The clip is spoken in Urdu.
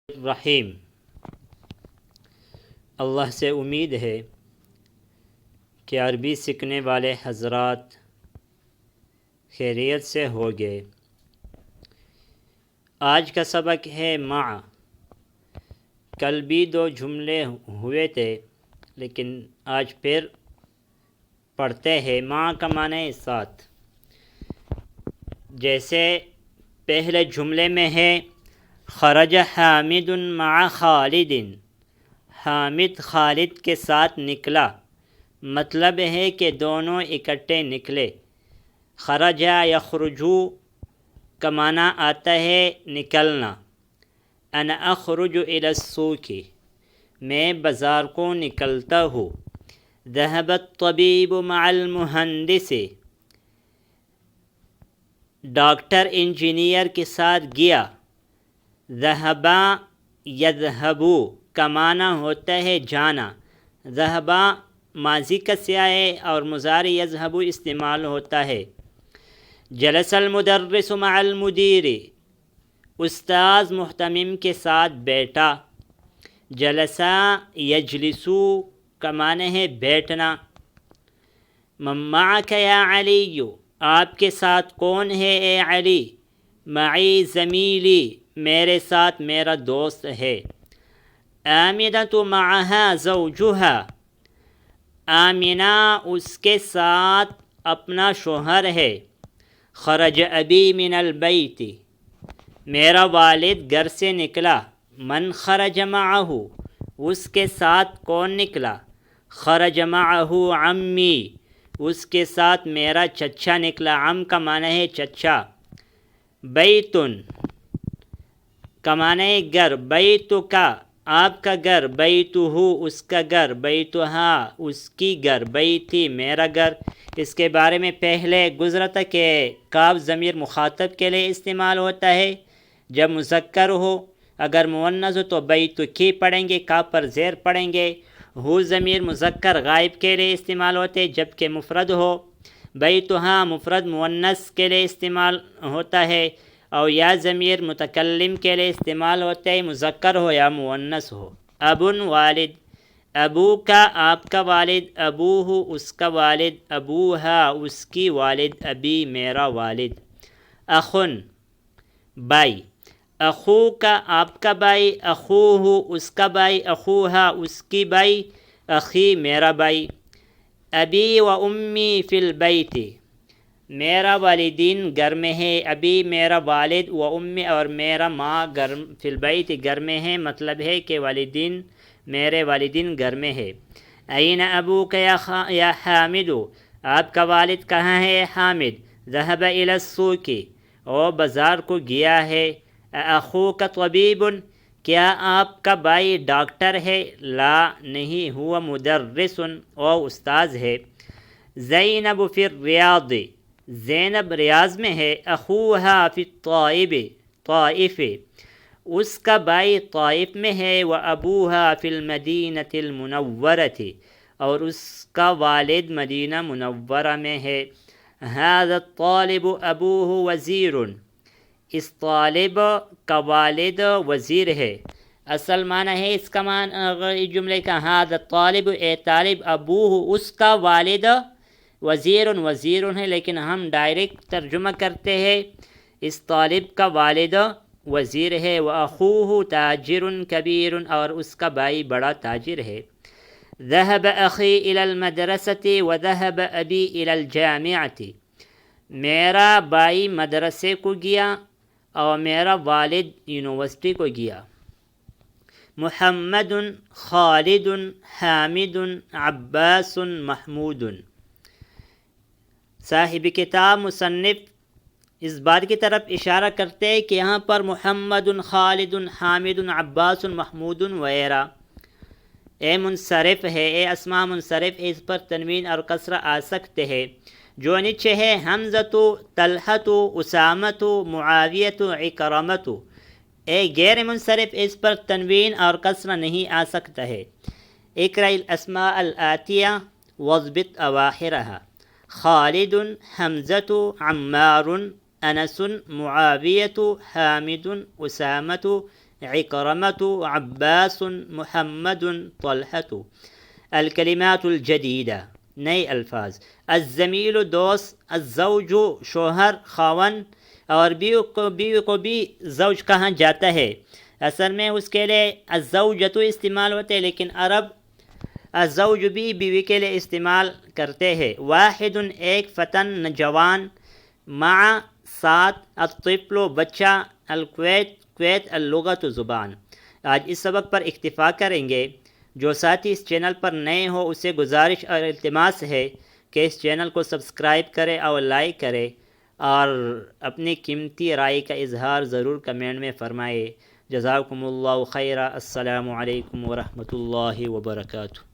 رحیم۔ اللہ سے امید ہے کہ عربی سیکھنے والے حضرات خیریت سے ہوگے۔ آج کا سبق ہے مع۔ کل بھی 2 جملے ہوئے تھے لیکن آج پھر پڑھتے ہیں۔ مع کا معنی ہے ساتھ۔ جیسے پہلے جملے میں ہے خرج حامد مع خالد، حامد خالد کے ساتھ نکلا، مطلب ہے کہ دونوں اکٹھے نکلے۔ خرج یخرجو کا معنی آتا ہے نکلنا۔ انا اخرج الی السوق، میں بازار کو نکلتا ہوں۔ ذهب الطبیب مع المہندس، ڈاکٹر انجینئر کے ساتھ گیا۔ ذهب یذهب کا معنی ہوتا ہے جانا۔ ذهب ماضی کا سیغہ ہے اور مضارع یذهب استعمال ہوتا ہے۔ جلس المدرس مع المدیر، استاذ محتمم کے ساتھ بیٹھا۔ جلس یجلس کا معنی ہے بیٹھنا۔ من معک یا علی، آپ کے ساتھ کون ہے اے علی؟ معی زمیلی، میرے ساتھ میرا دوست ہے۔ آمنۃ معها زوجها، آمنہ اس کے ساتھ اپنا شوہر ہے۔ خرج ابی من البیت، میرا والد گھر سے نکلا۔ من خرج معه، اس کے ساتھ کون نکلا؟ خرج معه عمی، اس کے ساتھ میرا چچا نکلا۔ عم کا معنی ہے چچا۔ بیتن کا معنی ہے گھر۔ بیت کا، آپ کا گھر۔ بیتہ، اس کا گھر۔ بیتہا، اس کی گھر۔ بیتی، میرا گھر۔ اس کے بارے میں پہلے گزرا تھا کہ کاف ضمیر مخاطب کے لیے استعمال ہوتا ہے جب مذکر ہو۔ اگر مؤنث ہو تو بیتکی پڑھیں گے، کاف پر زیر پڑھیں گے۔ ہو ضمیر مذکر غائب کے لیے استعمال ہوتے ہیں جبکہ مفرد ہو۔ بیتہا مفرد مؤنث کے لیے استعمال ہوتا ہے، اور یا ضمیر متکلم کے لیے استعمال ہوتا ہے، مذکر ہو یا مؤنث ہو۔ ابن والد، ابو کا، آپ کا والد۔ ابوہ، اس کا والد۔ ابوہا، اس کی والد۔ ابی، میرا والد۔ اخن بھائی۔ اخو کا، آپ کا بھائی۔ اخوہ، اس کا بھائی۔ اخوہا، اس کی بھائی۔ اخی، میرا بھائی۔ ابی و امی فی البیت، میرا والدین گھر میں ہے۔ ابی میرا والد، و امی اور میرا ماں گھر، فی البیت گھر میں ہے، مطلب ہے کہ والدین، میرے والدین گھر میں ہے۔ این ابوک یا حامد، آپ کا والد کہاں ہے حامد؟ ذهب الی السوق، وہ بازار کو گیا ہے۔ اخوک طبیب، کیا آپ کا بھائی ڈاکٹر ہے؟ لا، نہیں، ہوا مدرس، وہ استاذ ہے۔ زینب فی الریاض، زینب ریاض میں ہے۔ اخوہا فی طائف، اس کا بھائی طائف میں ہے۔ و ابوہا فی المدینۃ المنورۃ، اور اس کا والد مدینہ منورہ میں ہے۔ ھذا الطالب ابوہ وزیر، اس طالب کا والد وزیر ہے۔ اصل معنی ہے اس کا معنی جملے کا ھذا الطالب، اے طالب، ابوہ، اس کا والد، وزیر، وزیر ہے، لیکن ہم ڈائریکٹ ترجمہ کرتے ہیں اس طالب کا والد وزیر ہے۔ وَأَخُوهُ تاجر کبیر، اور اس کا بھائی بڑا تاجر ہے۔ ذهب اخی الی المدرسة وذهب ابی الی الجامعة، میرا بھائی مدرسے کو گیا اور میرا والد یونیورسٹی کو گیا۔ محمد، خالد، حامد، عباس، محمود۔ صاحب کتاب مصنف اس بات کی طرف اشارہ کرتے ہیں کہ یہاں پر محمد، خالد، حامد، عباس، محمود وغیرہ اے منصرف ہے، اے اسماء منصرف ہے، اس پر تنوین اور کسرہ آ سکتے ہیں۔ جو نیچے ہے حمزۃ، طلحۃ، اسامۃ، معاویۃ، اکرمۃ، اے غیر منصرف، اس پر تنوین اور کسرہ نہیں آ سکتا ہے۔ اقرأ الاسماء الآتیہ واضبط اواخرها۔ خالد، حمزۃ، عمار، انس، معاویۃ، حامد، اسامۃ، عكرمة عباس محمد طلحة. الکلمات الجدیدہ، نئے الفاظ: الزمیل دوست، الزوج شوہر خاون، اور بیوی کو بھی زوج کہا جاتا ہے۔ اصل میں اس کے لیے الزوجۃ استعمال ہوتے ہیں، لیکن عرب الزوج بھی بیوی کے لیے استعمال کرتے ہیں۔ واحد ایک، فتن نوجوان، مع ساتھ، الطفل بچہ، القویت اللغت زبان۔ آج اس سبق پر اکتفا کریں گے۔ جو ساتھی اس چینل پر نئے ہو اسے گزارش اور التماس ہے کہ اس چینل کو سبسکرائب کرے اور لائک کرے، اور اپنی قیمتی رائے کا اظہار ضرور کمنٹ میں فرمائے۔ جزاکم اللہ خیرا۔ السلام علیکم ورحمۃ اللہ وبرکاتہ۔